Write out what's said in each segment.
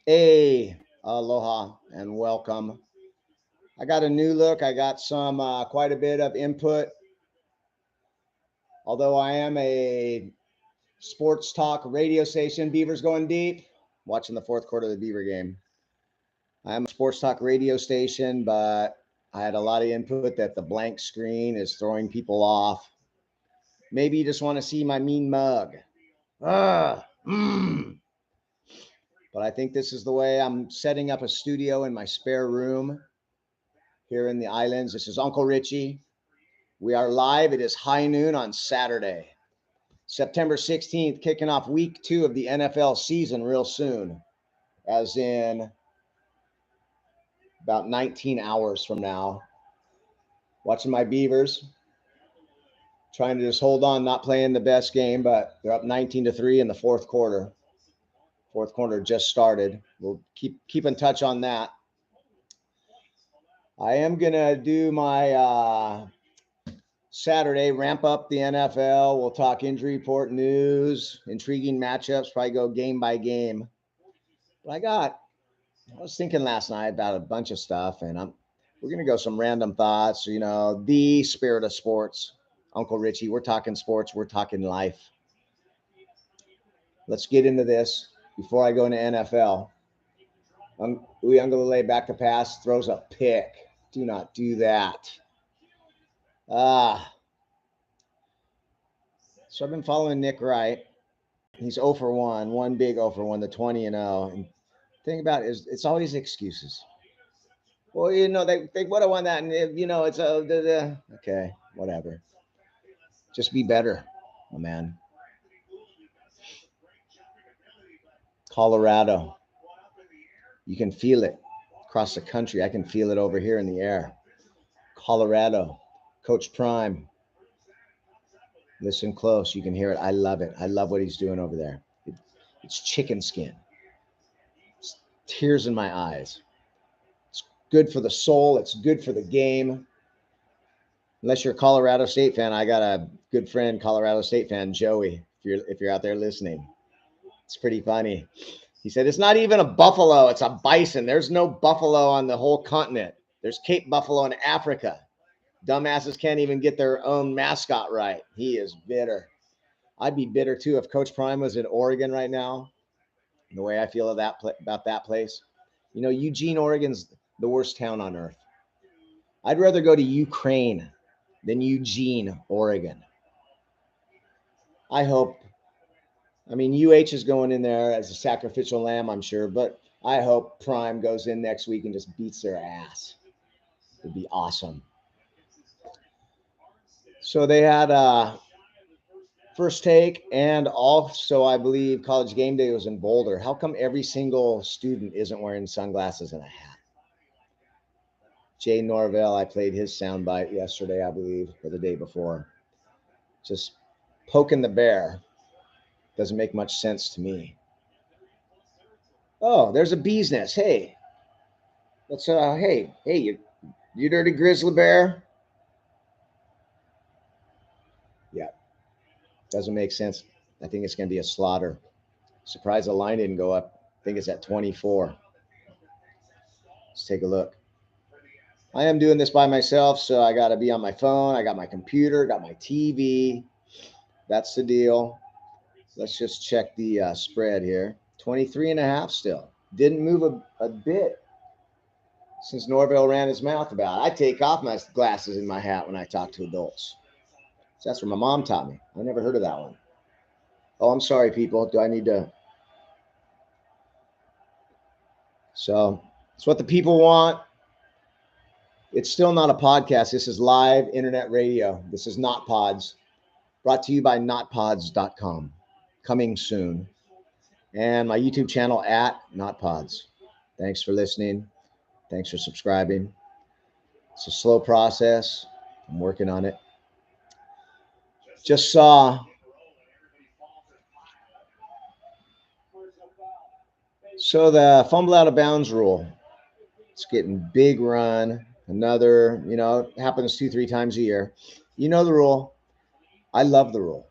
Hey, aloha and welcome. I got a new look. I got some quite a bit of input. Although I am a sports talk radio station, Beavers going deep. Watching the fourth quarter of the Beaver game. I am a sports talk radio station, but I had a lot of input that the blank screen is throwing people off. Maybe you just want to see my mean mug. Ah, But I think this is the way I'm setting up a studio in my spare room here in the islands. This is Uncle Richie. We are live. It is high noon on Saturday, September 16th, kicking off week 2 of the NFL season real soon, as in about 19 hours from now. Watching my Beavers, trying to just hold on, not playing the best game, but they're up 19-3 in the fourth quarter. Fourth quarter just started. We'll keep in touch on that. I am gonna do my Saturday, ramp up the NFL. We'll talk injury report, news, intriguing matchups, probably go game by game. But I was thinking last night about a bunch of stuff, and we're going to go some random thoughts, the spirit of sports. Uncle Richie, we're talking sports, we're talking life. Let's get into this before I go into NFL. Uyunglele back to pass, throws a pick. Do not do that. So I've been following Nick Wright. He's 0 for 1, one big 0 for 1, the 20-0. And the thing about it is, it's always excuses. Well, they would have won that, and it's okay, whatever. Just be better, my man. Colorado, you can feel it across the country. I can feel it over here in the air. Colorado, Coach Prime. Listen close. You can hear it. I love it. I love what he's doing over there. It's chicken skin. It's tears in my eyes. It's good for the soul. It's good for the game. Unless you're a Colorado State fan, I got a good friend, Colorado State fan, Joey. If you're out there listening, it's pretty funny. He said, it's not even a buffalo, it's a bison. There's no buffalo on the whole continent. There's Cape Buffalo in Africa. Dumbasses can't even get their own mascot right. He is bitter. I'd be bitter too if Coach Prime was in Oregon right now. The way I feel about that place. Eugene, Oregon's the worst town on earth. I'd rather go to Ukraine than Eugene, Oregon. UH is going in there as a sacrificial lamb, I'm sure, but I hope Prime goes in next week and just beats their ass. It'd be awesome. So they had First Take, and also I believe College Game Day was in Boulder. How come every single student isn't wearing sunglasses and a hat? Jay Norvell, I played his soundbite yesterday, I believe, or the day before. Just poking the bear. Doesn't make much sense to me. Oh, there's a bee's nest. Hey, hey, you dirty grizzly bear. Yeah, doesn't make sense. I think it's going to be a slaughter. Surprised the line didn't go up. I think it's at 24. Let's take a look. I am doing this by myself, so I got to be on my phone. I got my computer, got my TV. That's the deal. Let's just check the spread here. 23.5 still. Didn't move a bit since Norvell ran his mouth about it. I take off my glasses in my hat when I talk to adults. So that's what my mom taught me. I never heard of that one. Oh, I'm sorry, people. Do I need to? So it's what the people want. It's still not a podcast. This is live internet radio. This is Not Pods, brought to you by notpods.com. Coming soon. And my YouTube channel at Not Pods. Thanks for listening. Thanks for subscribing. It's a slow process. I'm working on it. Just saw the fumble out of bounds rule. It's getting big run. Another, happens 2-3 times a year. You know the rule. I love the rule.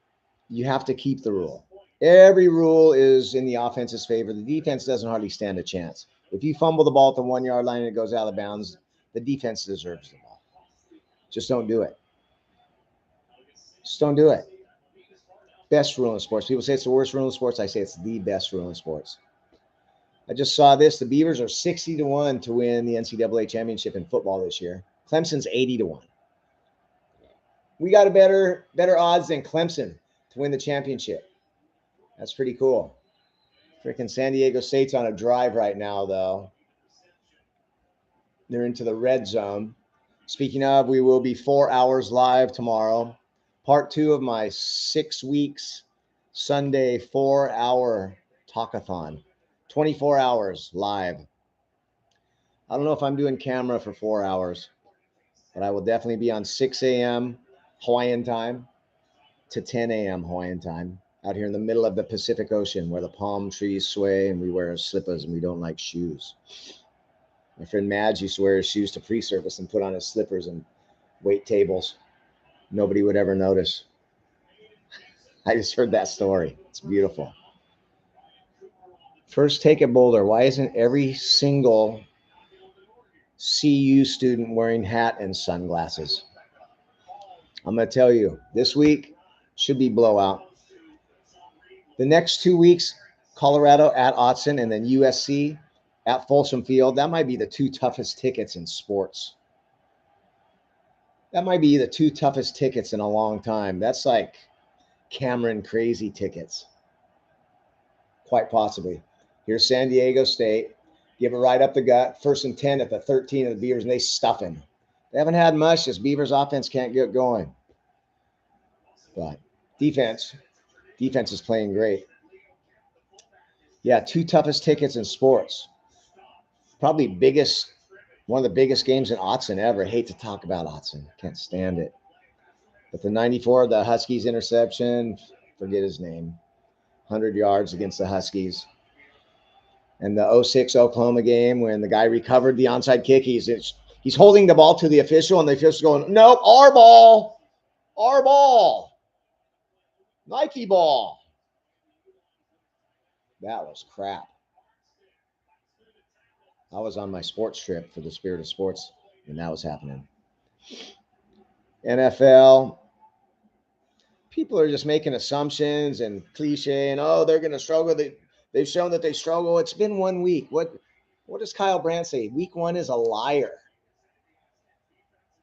You have to keep the rule. Every rule is in the offense's favor. The defense doesn't hardly stand a chance. If you fumble the ball at the 1 yard line and it goes out of bounds, the defense deserves the ball. Just don't do it. Just don't do it. Best rule in sports. People say it's the worst rule in sports. I say it's the best rule in sports. I just saw this. The Beavers are 60-1 to win the NCAA championship in football this year. Clemson's 80-1. We got a better odds than Clemson to win the championship. That's pretty cool. Freaking San Diego State's on a drive right now, though. They're into the red zone. Speaking of, we will be 4 hours live tomorrow. Part 2 of my 6 weeks Sunday 4-hour talkathon. 24 hours live. I don't know if I'm doing camera for 4 hours, but I will definitely be on 6 a.m. Hawaiian time to 10 a.m. Hawaiian time out here in the middle of the Pacific Ocean where the palm trees sway and we wear slippers and we don't like shoes. My friend Madge used to wear his shoes to pre-service and put on his slippers and wait tables. Nobody would ever notice. I just heard that story. It's beautiful. First take at Boulder. Why isn't every single CU student wearing hat and sunglasses? I'm going to tell you, this week should be blowout. The next 2 weeks, Colorado at Autzen and then USC at Folsom Field. That might be the 2 toughest tickets in sports. That might be the 2 toughest tickets in a long time. That's like Cameron crazy tickets. Quite possibly. Here's San Diego State. Give it right up the gut. 1st and 10 at the 13 of the Beavers, and they stuff him. They haven't had much. This Beavers offense can't get going. But defense is playing great. Yeah, 2 toughest tickets in sports. Probably one of the biggest games in Autzen ever. I hate to talk about Autzen. Can't stand it. But the 94, the Huskies interception, forget his name. 100 yards against the Huskies. And the 06 Oklahoma game when the guy recovered the onside kick, he's holding the ball to the official, and the official's going, nope, our ball, Nike ball. That was crap. I was on my sports trip for the Spirit of Sports, and that was happening. NFL, people are just making assumptions and cliche, and they're going to struggle. They've shown that they struggle. It's been 1 week. What does Kyle Brandt say? Week 1 is a liar.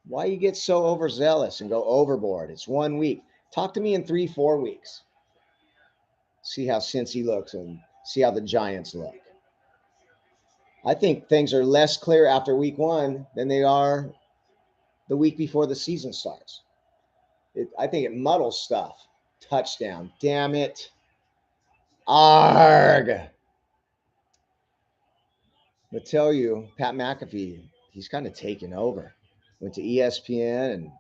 Why you get so overzealous and go overboard? It's 1 week. Talk to me in 3-4 weeks. See how Cincy looks and see how the Giants look. I think things are less clear after week 1 than they are the week before the season starts. I think it muddles stuff. Touchdown. Damn it. Arg. I'll tell you, Pat McAfee, he's kind of taken over. Went to ESPN and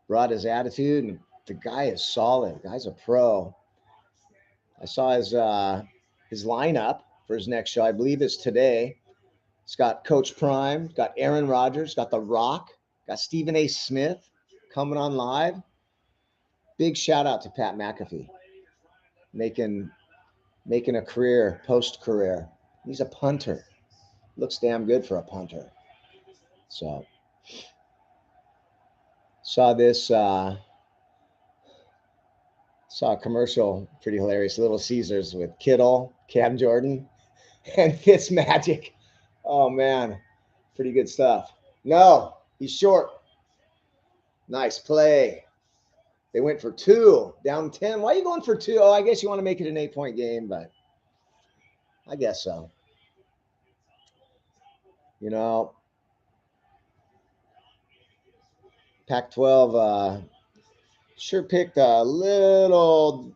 brought his attitude, and the guy is solid. The guy's a pro. I saw his lineup for his next show. I believe it's today. It's got Coach Prime, got Aaron Rodgers, got The Rock, got Stephen A. Smith coming on live. Big shout out to Pat McAfee, making a career, post-career. He's a punter. Looks damn good for a punter. So, saw a commercial, pretty hilarious, Little Caesars with Kittle, Cam Jordan, and Fitzmagic. Oh, man. Pretty good stuff. No, he's short. Nice play. They went for 2, down 10. Why are you going for 2? Oh, I guess you want to make it an 8-point game, but I guess so. You know, Pac-12 sure picked a little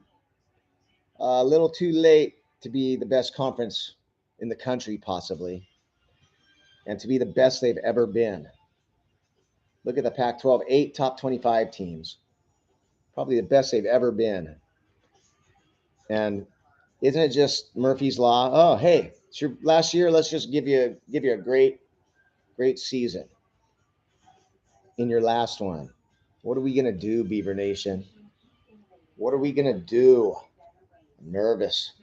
too late to be the best conference in the country, possibly, and to be the best they've ever been. Look at the Pac-12, 8 top 25 teams, probably the best they've ever been. And isn't it just Murphy's Law? Oh, hey, it's your last year. Let's just give you a great season in your last one. What are we going to do, Beaver Nation? What are we going to do? Nervous.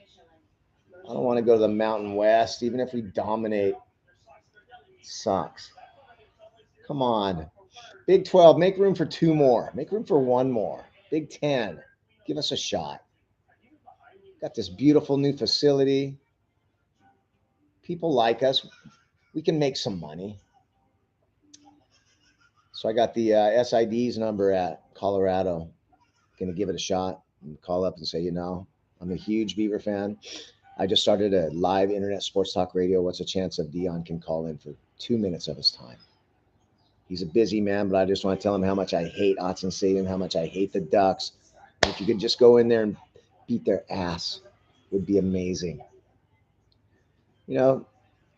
I don't want to go to the Mountain West, even if we dominate. Sucks. Come on. Big 12, make room for two more. Make room for one more. Big 10, give us a shot. Got this beautiful new facility. People like us. We can make some money. So I got the SID's number at Colorado. Going to give it a shot and call up and say, I'm a huge Beaver fan. I just started a live internet sports talk radio. What's a chance of Dion can call in for 2 minutes of his time? He's a busy man, but I just want to tell him how much I hate Autzen Stadium, how much I hate the Ducks. And if you could just go in there and beat their ass, it would be amazing.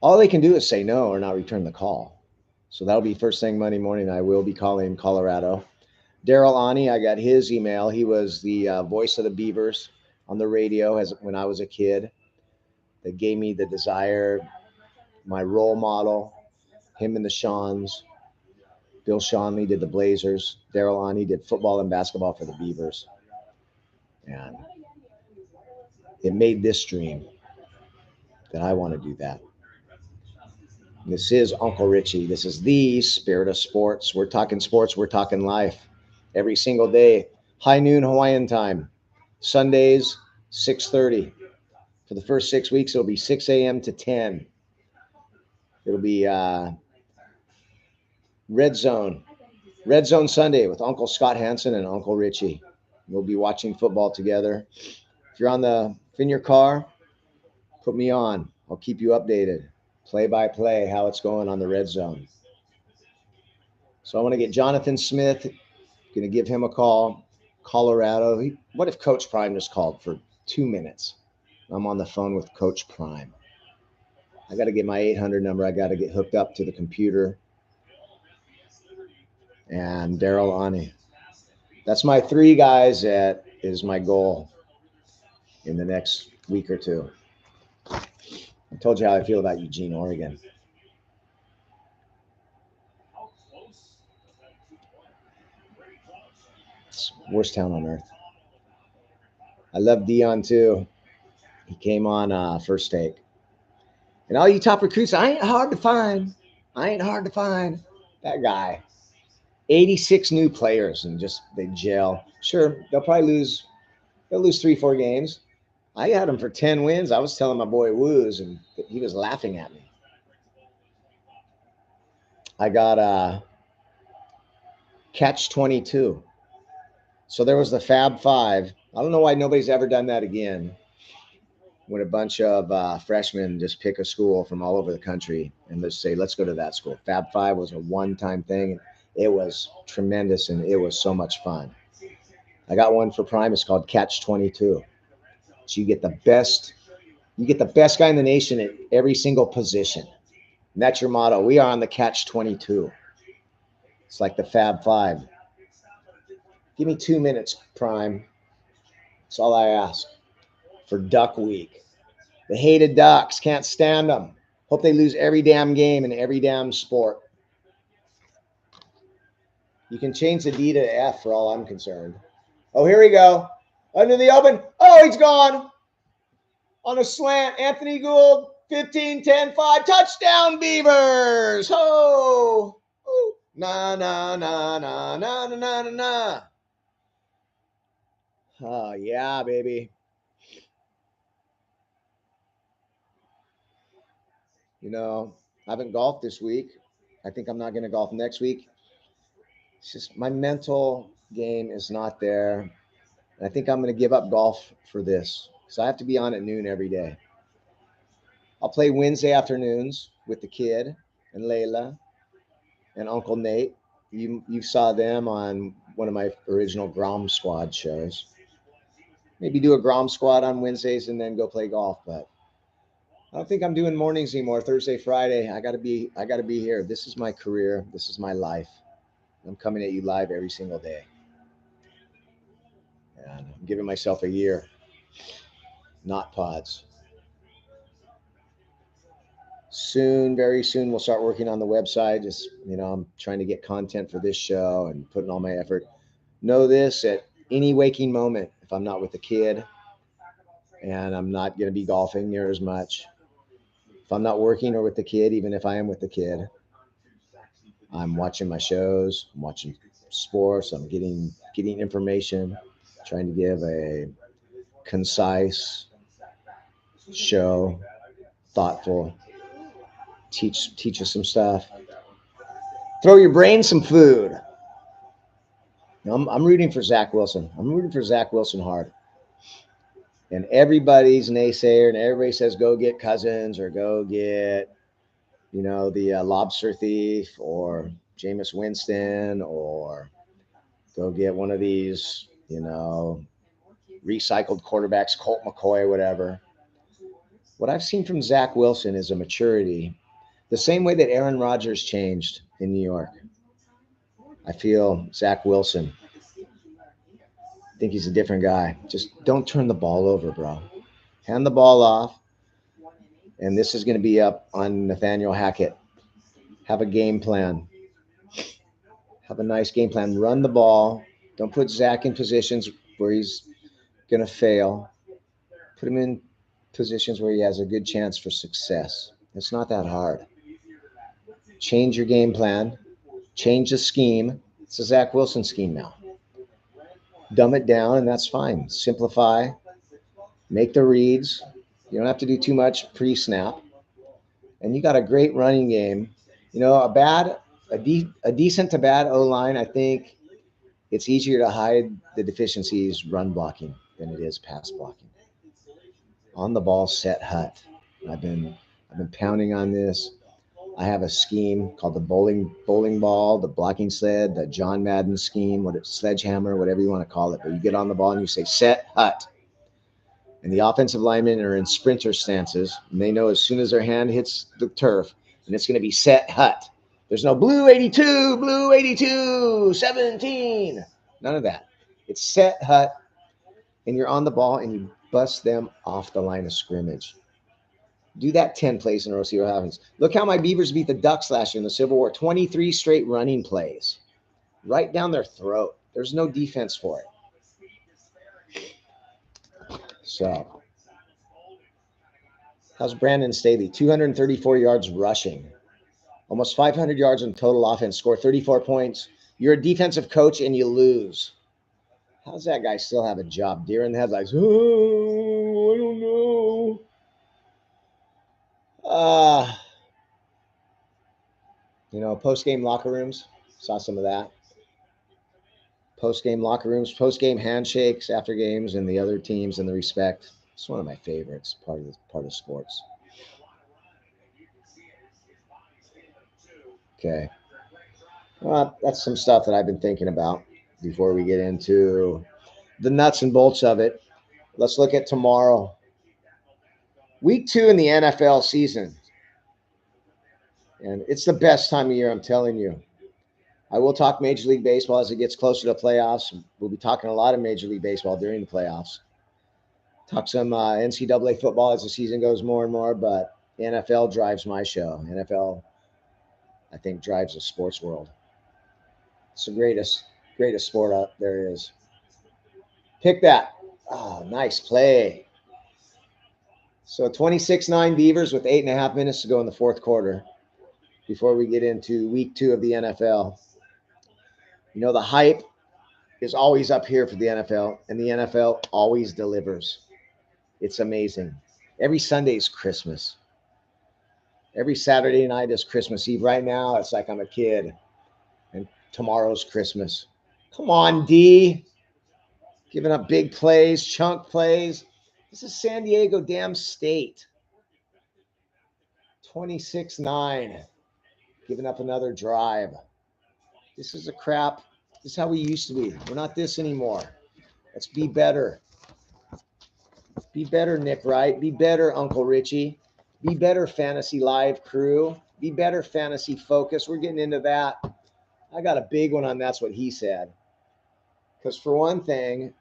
All they can do is say no or not return the call. So that'll be first thing Monday morning. I will be calling Colorado. Daryl Ani, I got his email. He was the voice of the Beavers on the radio when I was a kid. That gave me the desire, my role model, him and the Shawns. Bill Shawnlee did the Blazers. Daryl Ani did football and basketball for the Beavers. And it made this dream that I want to do that. This is Uncle Richie. This is the Spirit of Sports. We're talking sports. We're talking life. Every single day. High noon Hawaiian time. Sundays, 6:30. For the first 6 weeks, it'll be 6 a.m. to 10. It'll be Red Zone Sunday with Uncle Scott Hansen and Uncle Richie. We'll be watching football together. If you're in your car, put me on. I'll keep you updated. Play by play, how it's going on the Red Zone. So I want to get Jonathan Smith. Going to give him a call. Colorado. What if Coach Prime just called for 2 minutes? I'm on the phone with Coach Prime. I got to get my 800 number. I got to get hooked up to the computer. And Daryl Ani. That's my 3 guys. That is my goal in the next week or 2. I told you how I feel about Eugene, Oregon. It's the worst town on earth. I love Dion too. He came on First Take. And all you top recruits, I ain't hard to find. That guy. 86 new players and just they gel. Sure, they'll lose 3-4 games. I had them for 10 wins. I was telling my boy Woos, and he was laughing at me. I got catch 22. So there was the Fab Five. I don't know why nobody's ever done that again. When a bunch of freshmen just pick a school from all over the country and let's go to that school. Fab Five was a one-time thing. It was tremendous, and it was so much fun. I got one for Prime. It's called Catch 22. So you get the best guy in the nation at every single position. And that's your motto. We are on the Catch 22. It's like the Fab Five. Give me 2 minutes, Prime. That's all I ask for Duck Week. The hated Ducks, can't stand them. Hope they lose every damn game in every damn sport. You can change the D to F for all I'm concerned. Oh, here we go. Under the open. Oh, he's gone. On a slant, Anthony Gould, 15, 10, 5. Touchdown, Beavers. Oh. Ooh. Na, na, na, na, na, na, na, na. Oh, yeah, baby. I haven't golfed this week. I think I'm not going to golf next week. It's just my mental game is not there. And I think I'm going to give up golf for this because I have to be on at noon every day. I'll play Wednesday afternoons with the kid and Layla and Uncle Nate. You saw them on one of my original Grom Squad shows. Maybe do a Grom Squad on Wednesdays and then go play golf. But I don't think I'm doing mornings anymore. Thursday, Friday. I gotta be here. This is my career. This is my life. I'm coming at you live every single day. And I'm giving myself a year. Not pods. Soon, very soon, we'll start working on the website. Just, I'm trying to get content for this show and putting all my effort. Know this, at any waking moment, if I'm not with the kid, and I'm not going to be golfing near as much. If I'm not working or with the kid, even if I am with the kid, I'm watching my shows, I'm watching sports, I'm getting information, trying to give a concise show, thoughtful, teach us some stuff. Throw your brain some food. I'm rooting for Zach Wilson. I'm rooting for Zach Wilson hard. And everybody's naysayer, and everybody says go get Cousins or go get, the lobster thief or Jameis Winston or go get one of these, recycled quarterbacks, Colt McCoy, whatever. What I've seen from Zach Wilson is a maturity, the same way that Aaron Rodgers changed in New York. I feel Zach Wilson. I think he's a different guy. Just don't turn the ball over, bro. Hand the ball off. And this is going to be up on Nathaniel Hackett. Have a game plan. Have a nice game plan. Run the ball. Don't put Zach in positions where he's going to fail. Put him in positions where he has a good chance for success. It's not that hard. Change your game plan. Change the scheme. It's a Zach Wilson scheme now. Dumb it down, and that's fine. Simplify. Make the reads. You don't have to do too much pre-snap. And you got a great running game. A decent to bad O-line, I think it's easier to hide the deficiencies run blocking than it is pass blocking. On the ball set hut. I've been pounding on this. I have a scheme called the bowling ball, the blocking sled, the John Madden scheme, sledgehammer, whatever you want to call it. But you get on the ball and you say set hut. And the offensive linemen are in sprinter stances, and they know as soon as their hand hits the turf, and it's going to be set hut. There's no blue 82, 17. None of that. It's set hut, and you're on the ball, and you bust them off the line of scrimmage. Do that 10 plays in a row, see what happens. Look how my Beavers beat the Ducks last year in the Civil War. 23 straight running plays. Right down their throat. There's no defense for it. So, how's Brandon Staley? 234 yards rushing. Almost 500 yards in total offense. Score 34 points. You're a defensive coach and you lose. How's that guy still have a job? Deer in the headlights. Oh, I don't know. Post-game locker rooms. Saw some of that. Post-game locker rooms, post-game handshakes after games and the other teams and the respect. It's one of my favorites, part of sports. Okay. Well, that's some stuff that I've been thinking about before we get into the nuts and bolts of it. Let's look at tomorrow. Week 2 in the NFL season. And it's the best time of year, I'm telling you. I will talk Major League Baseball as it gets closer to playoffs. We'll be talking a lot of Major League Baseball during the playoffs. Talk some NCAA football as the season goes more and more, but the NFL drives my show. NFL, I think, drives the sports world. It's the greatest sport out there is. Pick that. Oh, nice play. So 26-9 Beavers with 8.5 minutes to go in the fourth quarter before we get into week 2 of the NFL. The hype is always up here for the NFL, and the NFL always delivers. It's amazing. Every Sunday is Christmas. Every Saturday night is Christmas Eve. Right now, it's like I'm a kid, and tomorrow's Christmas. Come on, D. Giving up big plays, chunk plays. This is San Diego damn State. 26-9. Giving up another drive. This is a crap. This is how we used to be. We're not this anymore. Let's be better. Be better, Nick Wright. Be better, Uncle Richie. Be better, Fantasy Live crew. Be better, Fantasy Focus. We're getting into that. I got a big one on That's What He Said. Because for one thing,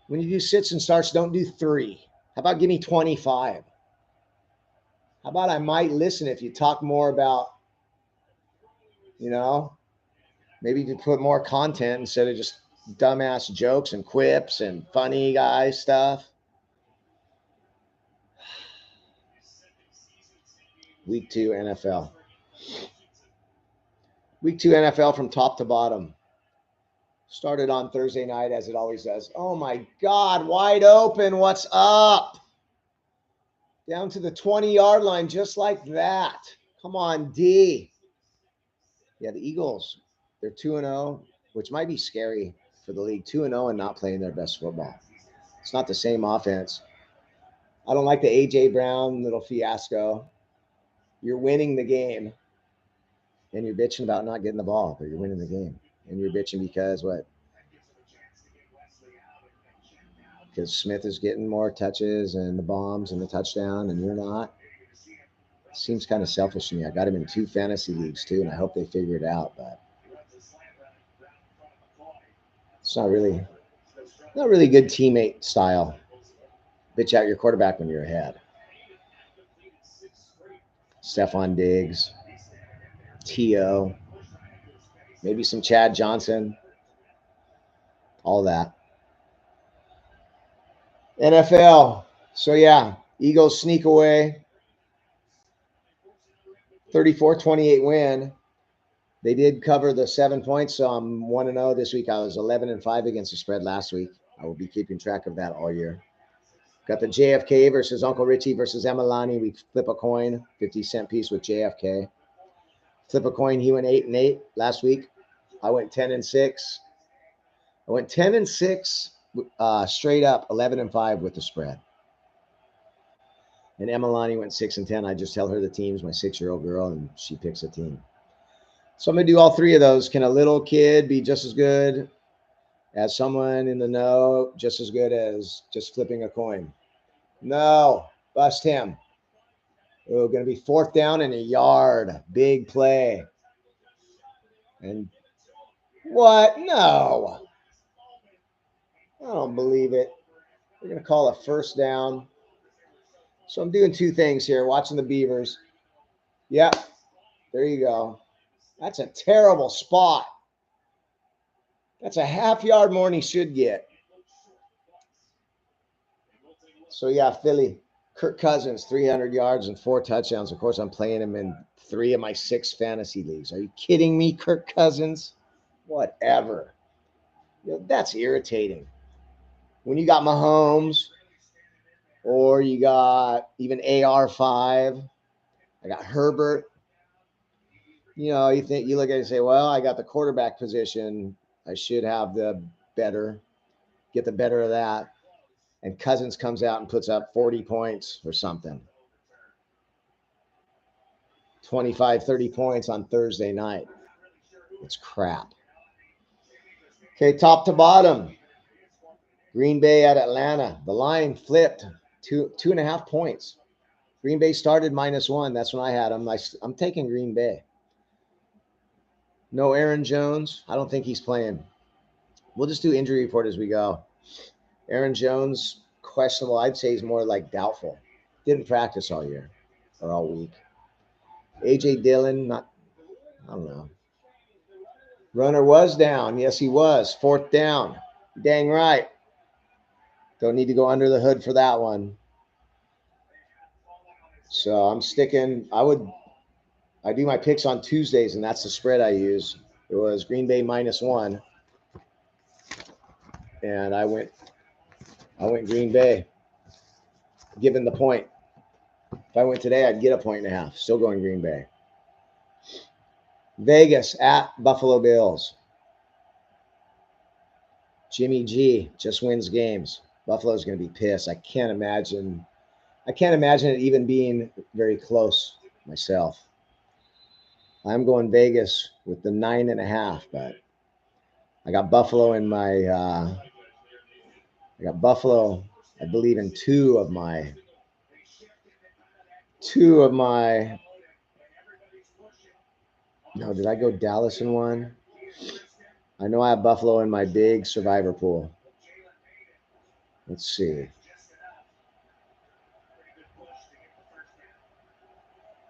when you do sits and starts, don't do 3. How about give me 25? How about I might listen if you talk more about, maybe you could put more content instead of just dumbass jokes and quips and funny guy stuff. Week 2 NFL. Week 2 NFL from top to bottom. Started on Thursday night as it always does. Oh my God, wide open. What's up? Down to the 20-yard line just like that. Come on, D. Yeah, the Eagles, they're 2-0, which might be scary for the league. 2-0 and not playing their best football. It's not the same offense. I don't like the A.J. Brown little fiasco. You're winning the game, and you're bitching about not getting the ball, but you're winning the game. And you're bitching because what? Because Smith is getting more touches and the bombs and the touchdown, and you're not. Seems kind of selfish to me. I got him in 2 fantasy leagues too, and I hope they figure it out. But it's not really good teammate style. Bitch out your quarterback when you're ahead. Stephon Diggs, T.O., maybe some Chad Johnson, all that. NFL. So yeah, Eagles sneak away. 34-28 win. They did cover the 7 points, so I'm 1-0 this week. I was 11-5 against the spread last week. I will be keeping track of that all year. Got the JFK versus Uncle Richie versus Emalani. We flip a coin, 50-cent piece with JFK. Flip a coin. He went 8-8 last week. I went 10-6. I went 10-6 straight up, 11-5 with the spread. And Emalani went 6-10. I just tell her the teams, my 6-year-old girl, and she picks a team. So I'm going to do all 3 of those. Can a little kid be just as good as someone in the know, just as good as just flipping a coin? No. Bust him. Oh, going to be 4th down and a yard. Big play. And what? No. I don't believe it. We're going to call a 1st down. So I'm doing 2 things here. Watching the Beavers. Yep. There you go. That's a terrible spot. That's a half yard more than he should get. So, yeah, Philly. Kirk Cousins, 300 yards and 4 touchdowns. Of course, I'm playing him in 3 of my 6 fantasy leagues. Are you kidding me, Kirk Cousins? Whatever. That's irritating. When you got Mahomes or you got even AR5, I got Herbert. You look at it and say, well, I got the quarterback position. I should have get the better of that. And Cousins comes out and puts up 40 points or something. 25, 30 points on Thursday night. It's crap. Okay, top to bottom. Green Bay at Atlanta. The line flipped 2.5 points. Green Bay started -1. That's when I had them. I'm taking Green Bay. No Aaron Jones. I don't think he's playing. We'll just do injury report as we go. Aaron Jones, questionable. I'd say he's more like doubtful. Didn't practice all year or all week. A.J. Dillon, I don't know. Runner was down. Yes, he was. 4th down. Dang right. Don't need to go under the hood for that one. So I'm sticking. I do my picks on Tuesdays, and that's the spread I use. It was Green Bay -1. And I went Green Bay, given the point. If I went today, I'd get a 1.5. Still going Green Bay. Vegas at Buffalo Bills. Jimmy G just wins games. Buffalo's going to be pissed. I can't imagine it even being very close myself. I'm going Vegas with the 9.5, but I got Buffalo in my I believe in two of my no, did I go Dallas in one? I know I have Buffalo in my big survivor pool. Let's see.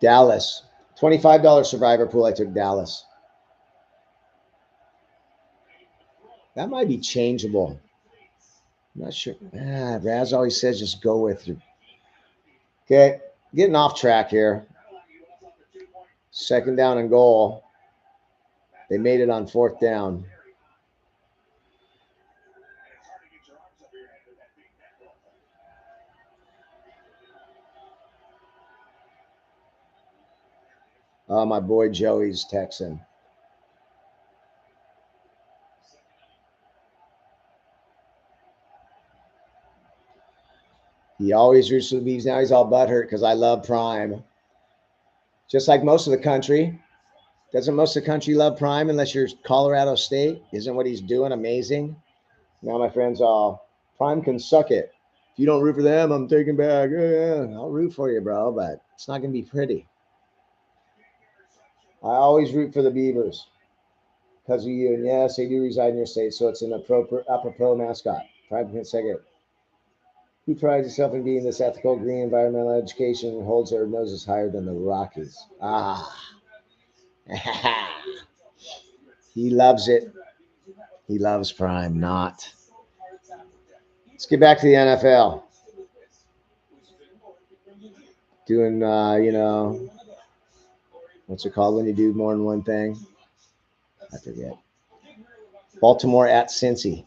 Dallas. $25 survivor pool. I took Dallas. That might be changeable. I'm not sure. Raz always says just go with you. Okay. Getting off track here. Second down and goal. They made it on fourth down. Oh, my boy Joey's texting. He always roots for the Beavs. Now he's all butthurt because I love Prime. Just like most of the country. Doesn't most of the country love Prime unless you're Colorado State? Isn't what he's doing amazing? Now my friends all, Prime can suck it. If you don't root for them, I'm taking back. Yeah, I'll root for you, bro, but it's not going to be pretty. I always root for the Beavers because of you. And yes, they do reside in your state, so it's an apropos mascot. Prime can suck it. Who prides himself in being this ethical, green, environmental education and holds their noses higher than the Rockies? Ah. He loves it. He loves Prime, not. Let's get back to the NFL. Doing, what's it called when you do more than one thing? I forget. Baltimore at Cincy.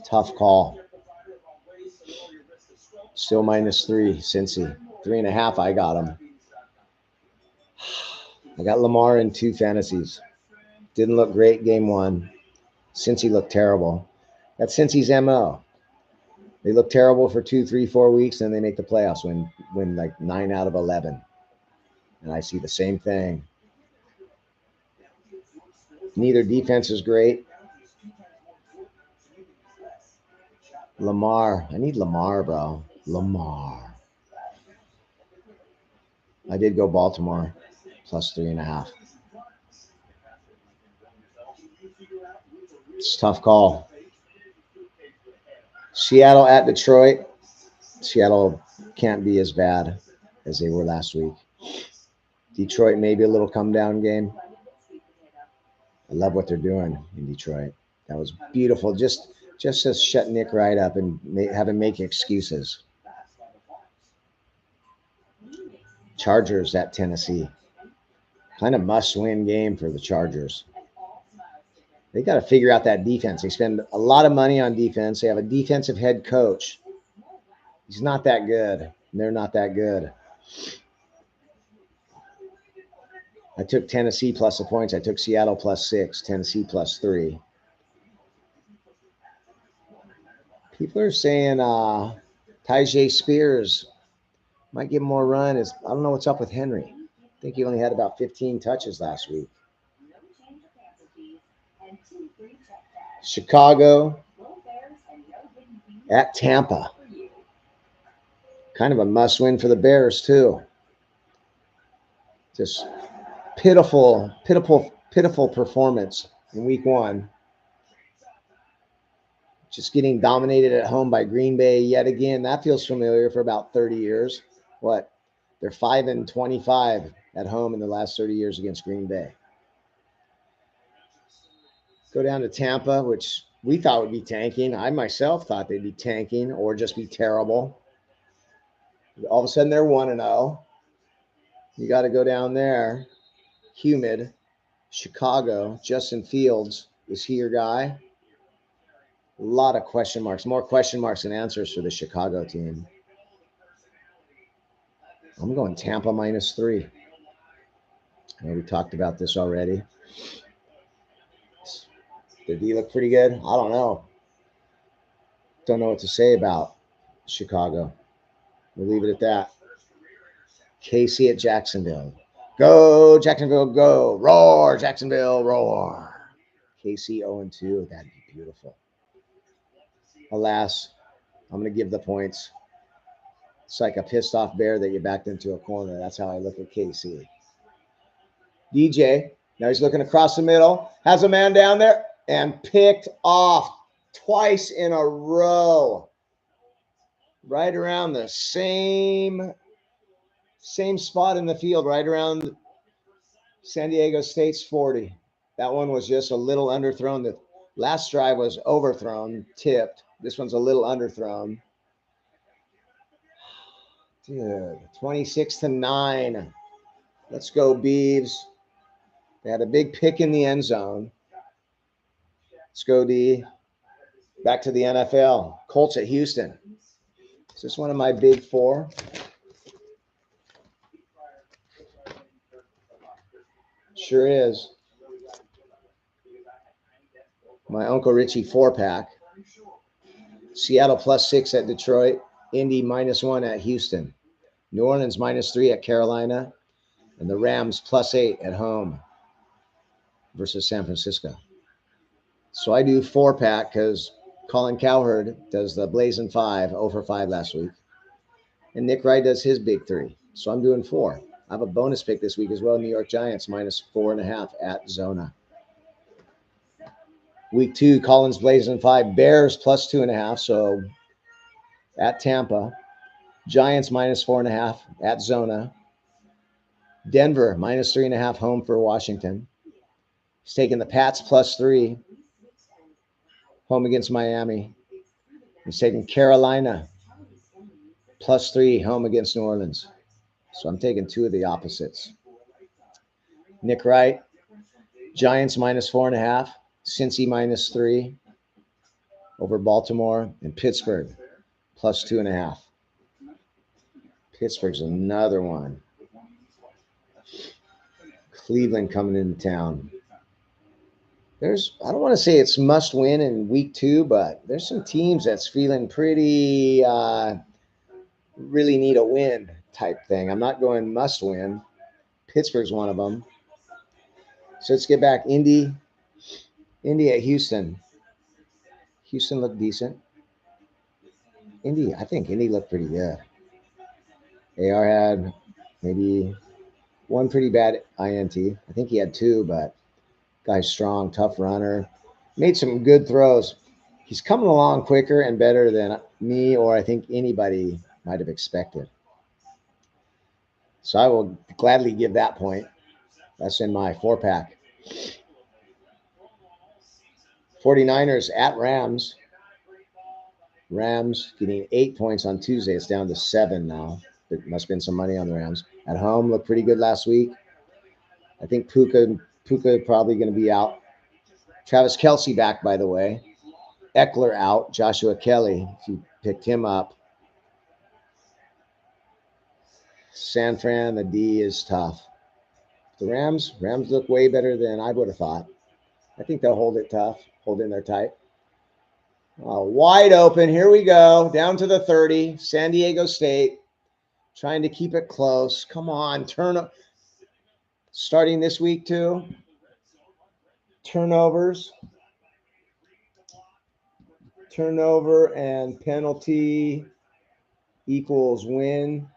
Tough call. Still -3, Cincy. 3.5, I got him. I got Lamar in 2 fantasies. Didn't look great game 1. Cincy looked terrible. That's Cincy's MO. They look terrible for 2, 3, 4 weeks, and they make the playoffs, win like 9 out of 11. And I see the same thing. Neither defense is great. Lamar. I need Lamar, bro. Lamar. I did go Baltimore +3.5. It's a tough call. Seattle at Detroit. Seattle can't be as bad as they were last week. Detroit, maybe a little come down game. I love what they're doing in Detroit. That was beautiful. Just to shut Nick right up and have him make excuses. Chargers at Tennessee. Kind of must-win game for the Chargers. They got to figure out that defense. They spend a lot of money on defense. They have a defensive head coach. He's not that good. They're not that good. I took Tennessee plus the points. I took Seattle +6, Tennessee +3. People are saying Tyjae Spears might get more run. I don't know what's up with Henry. I think he only had about 15 touches last week. Chicago at Tampa. Kind of a must-win for the Bears, too. Just pitiful performance in week 1. Just getting dominated at home by Green Bay yet again. That feels familiar for about 30 years. What? They're 5-25 at home in the last 30 years against Green Bay. Go down to Tampa, which we thought would be tanking. I myself thought they'd be tanking or just be terrible. All of a sudden, they're 1-0. You got to go down there. Humid. Chicago. Justin Fields. Is he your guy? A lot of question marks. More question marks than answers for the Chicago team. I'm going Tampa -3. I know we talked about this already. Did he look pretty good? I don't know. Don't know what to say about Chicago. We'll leave it at that. KC at Jacksonville. Go, Jacksonville, go. Roar, Jacksonville, roar. KC 0-2. That'd be beautiful. Alas, I'm going to give the points. It's like a pissed off bear that you backed into a corner. That's how I look at KC. DJ, now he's looking across the middle, has a man down there, and picked off twice in a row. Right around the same spot in the field, right around San Diego State's 40. That one was just a little underthrown. The last drive was overthrown, tipped. This one's a little underthrown. Dude, 26-9. Let's go, Beavs. They had a big pick in the end zone. Let's go, D. Back to the NFL. Colts at Houston. Is this one of my big four? Sure is. My Uncle Richie 4-pack. Seattle +6 at Detroit. Indy -1 at Houston. New Orleans -3 at Carolina. And the Rams +8 at home versus San Francisco. So I do 4-pack because Colin Cowherd does the Blazing 5, 0 for 5 last week. And Nick Wright does his big 3. So I'm doing 4. I have a bonus pick this week as well. New York Giants -4.5 at Zona. Week 2, Collins Blazing 5. Bears +2.5. So at Tampa. Giants -4.5 at Zona. Denver -3.5 home for Washington. He's taking the Pats +3 home against Miami. He's taking Carolina +3 home against New Orleans. So I'm taking 2 of the opposites. Nick Wright, Giants -4.5, Cincy -3 over Baltimore, and Pittsburgh +2.5. Pittsburgh's another one. Cleveland coming into town. I don't want to say it's must win in week 2, but there's some teams that's feeling pretty really need a win type thing. I'm not going must win. Pittsburgh's one of them. So let's get back. Indy at Houston. Houston looked decent. I think Indy looked pretty good. AR had maybe one pretty bad INT. I think he had 2, but guy's strong, tough runner. Made some good throws. He's coming along quicker and better than me or I think anybody might have expected. So I will gladly give that point. That's in my 4-pack. 49ers at Rams. Rams getting 8 points on Tuesday. It's down to 7 now. There must have been some money on the Rams. At home, looked pretty good last week. I think Puka probably going to be out. Travis Kelce back, by the way. Eckler out. Joshua Kelly, if you picked him up. San Fran, the D is tough. The Rams look way better than I would have thought. I think they'll hold it tough, hold in there tight. Wide open. Here we go. Down to the 30. San Diego State. Trying to keep it close. Come on. Starting this week, too. Turnovers. Turnover and penalty equals win,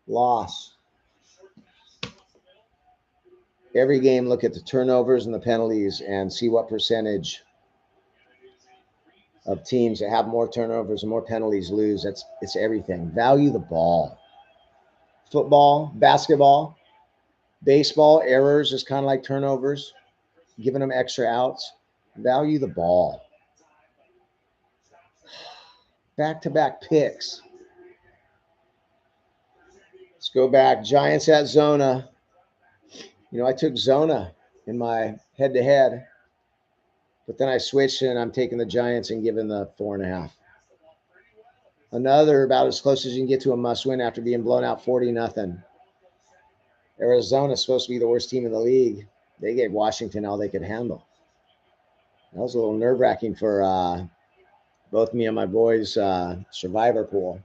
loss. Every game, look at the turnovers and the penalties and see what percentage of teams that have more turnovers and more penalties lose. It's everything. Value the ball. Football, basketball, baseball, errors is kind of like turnovers, giving them extra outs. Value the ball. Back-to-back picks. Let's go back. Giants at Zona. I took Zona in my head-to-head, but then I switched and I'm taking the Giants and giving the 4.5. Another about as close as you can get to a must-win after being blown out 40-0. Arizona's supposed to be the worst team in the league. They gave Washington all they could handle. That was a little nerve-wracking for both me and my boys' survivor pool.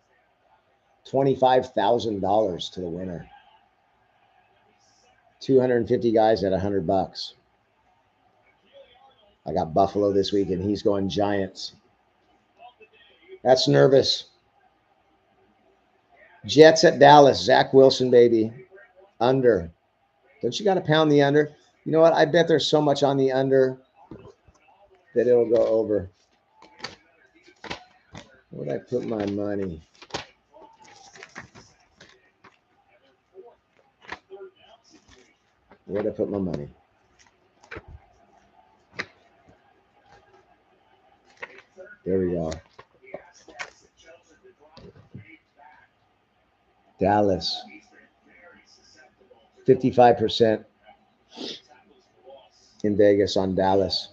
$25,000 to the winner. 250 guys at $100. I got Buffalo this week, and he's going Giants. That's nervous. Jets at Dallas. Zach Wilson, baby. Under. Don't you got to pound the under? You know what? I bet there's so much on the under that it'll go over. Where would I put my money? Where'd I put my money? There we go. Dallas. 55% in Vegas on Dallas.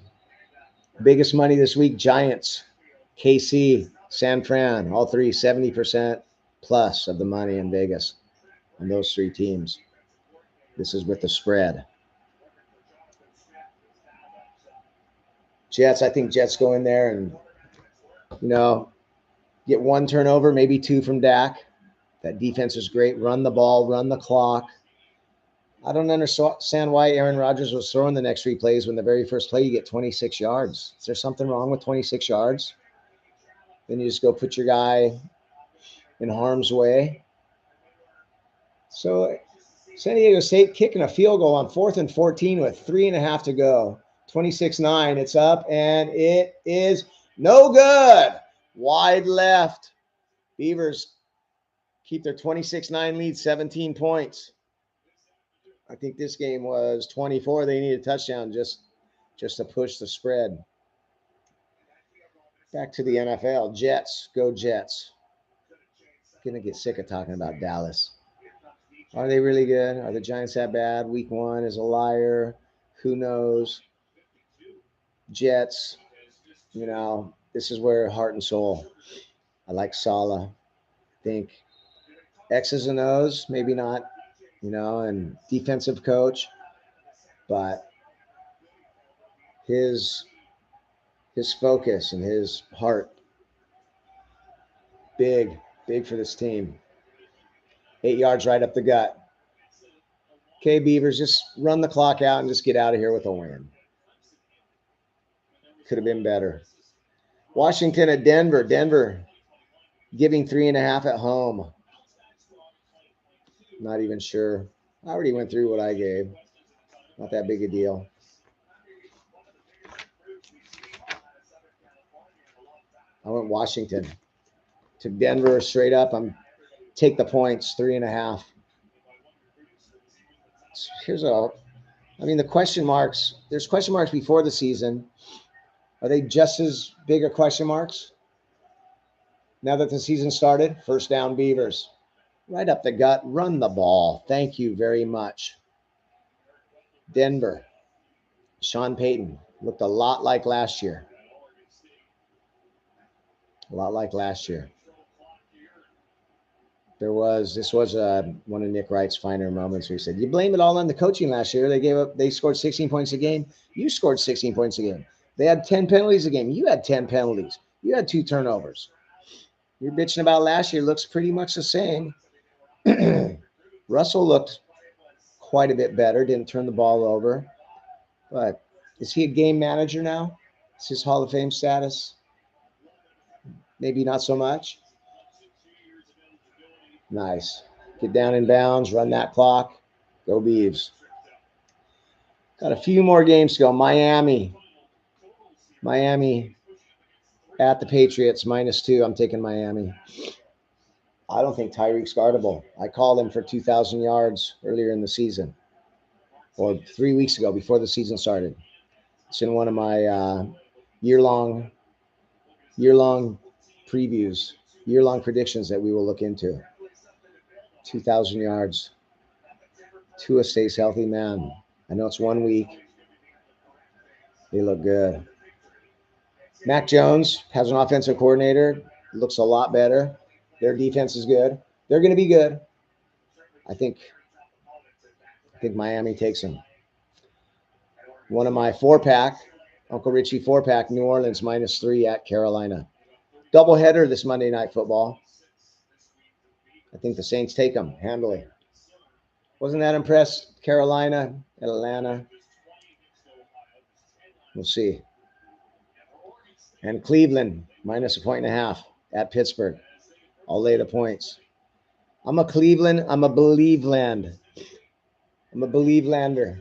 Biggest money this week, Giants, KC, San Fran, all three, 70% plus of the money in Vegas on those three teams. This is with the spread. Jets, I think Jets go in there and, get one turnover, maybe two from Dak. That defense is great. Run the ball, run the clock. I don't understand why Aaron Rodgers was throwing the next three plays when the very first play you get 26 yards. Is there something wrong with 26 yards? Then you just go put your guy in harm's way. So San Diego State kicking a field goal on 4th and 14 with 3.5 to go. 26-9. It's up, and it is no good. Wide left. Beavers keep their 26-9 lead, 17 points. I think this game was 24. They need a touchdown just to push the spread. Back to the NFL. Jets. Go Jets. Gonna get sick of talking about Dallas. Are they really good? Are the Giants that bad? Week 1 is a liar. Who knows? Jets. This is where heart and soul. I like Saleh. Think X's and O's, maybe not, and defensive coach, but his focus and his heart, big for this team. 8 yards right up the gut. Okay, Beavers, just run the clock out and just get out of here with a win. Could have been better. Washington at Denver. Denver giving 3.5 at home. Not even sure. I already went through what I gave. Not that big a deal. I went Washington. Took Denver straight up. Take the points, 3.5. The question marks. There's question marks before the season. Are they just as big a question marks now that the season started? First down, Beavers. Right up the gut. Run the ball. Thank you very much. Denver. Sean Payton looked a lot like last year. This was one of Nick Wright's finer moments where he said, you blame it all on the coaching last year. They scored 16 points a game. You scored 16 points a game. They had 10 penalties a game. You had 10 penalties. You had 2 turnovers. You're bitching about last year. Looks pretty much the same. Russell looked quite a bit better. Didn't turn the ball over. But is he a game manager now? Is his Hall of Fame status? Maybe not so much. Nice. Get down in bounds. Run that clock. Go Beavs. Got a few more games to go. Miami at the Patriots, -2. I'm taking Miami. I don't think Tyreek's guardable. I called him for 2,000 yards earlier in the season, or 3 weeks ago before the season started. It's in one of my year-long previews, year-long predictions that we will look into. 2,000 yards. Tua stays healthy, man. I know it's 1 week. They look good. Mac Jones has an offensive coordinator. Looks a lot better. Their defense is good. They're going to be good. I think Miami takes them. One of my 4-pack, Uncle Richie 4-pack, New Orleans -3 at Carolina. Doubleheader this Monday Night Football. I think the Saints take them handily. Wasn't that impressed? Carolina, Atlanta. We'll see. And Cleveland, -1.5 at Pittsburgh. I'll lay the points. I'm a Cleveland. I'm a Believe-land. I'm a Believe-lander.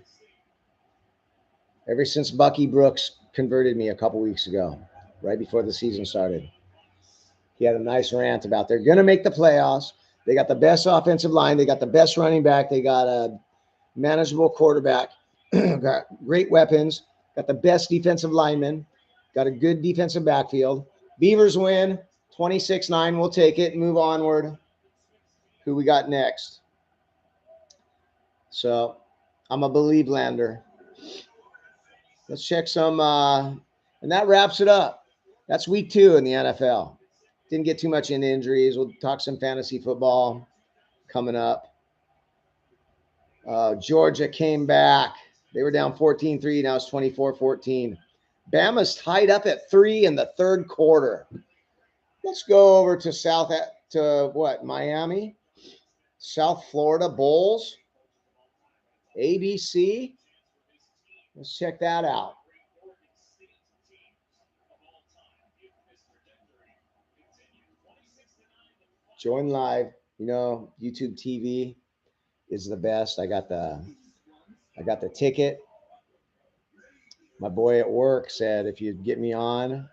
Ever since Bucky Brooks converted me a couple weeks ago, right before the season started. He had a nice rant about they're going to make the playoffs. They got the best offensive line. They got the best running back. They got a manageable quarterback. Got great weapons. Got the best defensive linemen. Got a good defensive backfield. Beavers win. 26-9. We'll take it and move onward. Who we got next? So I'm a Believe-lander. Let's check some, and that wraps it up. That's week 2 in the NFL. Didn't get too much into injuries. We'll talk some fantasy football coming up. Georgia came back. They were down 14-3. Now it's 24-14. Bama's tied up at 3 in the third quarter. Let's go over to Miami, South Florida Bulls, ABC. Let's check that out. Join live. You know, YouTube TV is the best. I got the ticket. My boy at work said if you get me on,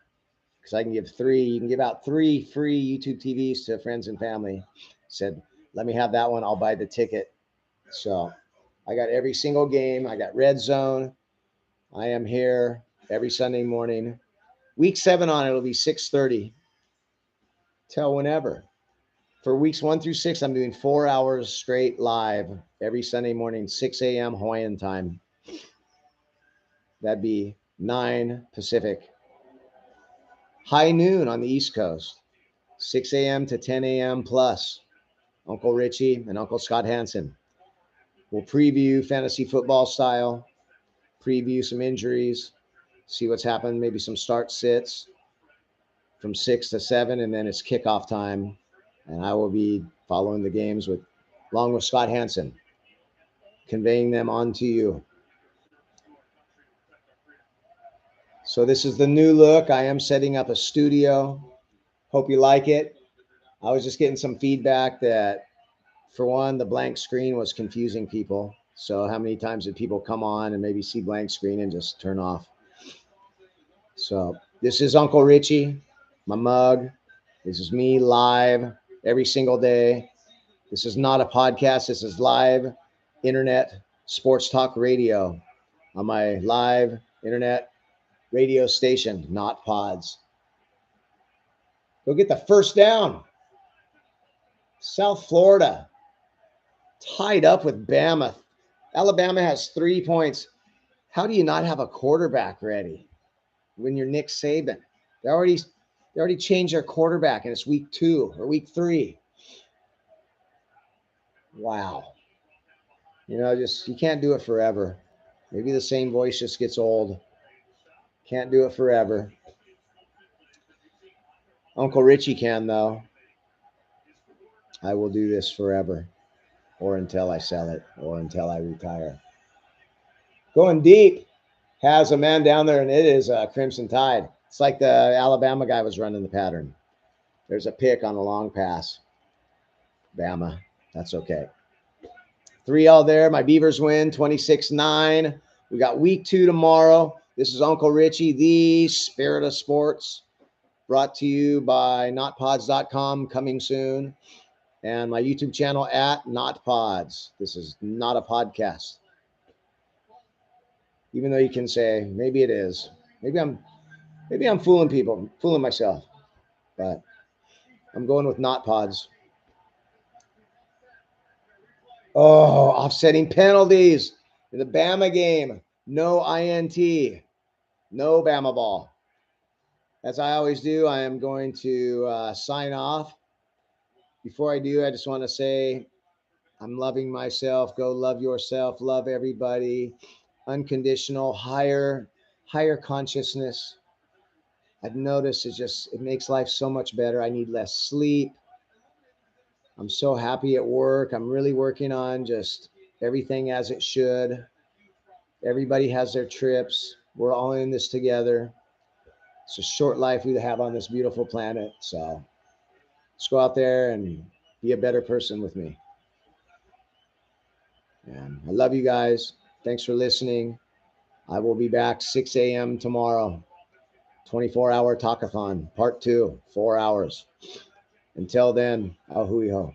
because I can give 3, you can give out 3 free YouTube TVs to friends and family. Said, let me have that one. I'll buy the ticket. So I got every single game. I got Red Zone. I am here every Sunday morning. Week 7 on it'll be 6:30 till whenever. For weeks 1 through 6, I'm doing 4 hours straight live every Sunday morning, 6 a.m. Hawaiian time. That'd be 9 Pacific. High noon on the East Coast, 6 a.m. to 10 a.m. plus. Uncle Richie and Uncle Scott Hansen will preview fantasy football style, preview some injuries, see what's happened, maybe some start sits from 6 to 7, and then it's kickoff time. And I will be following the games along with Scott Hansen, conveying them on to you. So this is the new look. I am setting up a studio. Hope you like it. I was just getting some feedback that, for one, the blank screen was confusing people. So how many times did people come on and maybe see blank screen and just turn off? So this is Uncle Richie, my mug. This is me live every single day. This is not a podcast. This is live internet sports talk radio on my live internet radio station, Not Pods. Go get the first down. South Florida tied up with Bama. Alabama has 3 points. How do you not have a quarterback ready when you're Nick Saban? They already changed their quarterback, and it's week 2 or week 3. Wow. You know, you can't do it forever. Maybe the same voice just gets old. Can't do it forever. Uncle Richie can, though. I will do this forever, or until I sell it, or until I retire. Going deep has a man down there, and it is Crimson Tide. It's like the Alabama guy was running the pattern. There's a pick on a long pass. Bama. That's okay. 3-all there. My Beavers win 26-9. We got week 2 tomorrow. This is Uncle Richie, the Spirit of Sports, brought to you by notpods.com, coming soon. And my YouTube channel at notpods. This is not a podcast. Even though you can say, maybe it is. Maybe I'm fooling people, fooling myself. But I'm going with not pods. Oh, offsetting penalties in the Bama game. No INT. No Bama ball. As I always do, I am going to sign off. Before I do, I just want to say I'm loving myself. Go love yourself. Love everybody. Unconditional, higher consciousness. I've noticed it makes life so much better. I need less sleep. I'm so happy at work. I'm really working on just everything as it should. Everybody has their trips. We're all in this together. It's a short life we have on this beautiful planet. So let's go out there and be a better person with me. And I love you guys. Thanks for listening. I will be back 6 a.m. tomorrow. 24-hour talkathon, part 2, 4 hours. Until then, au hui ho.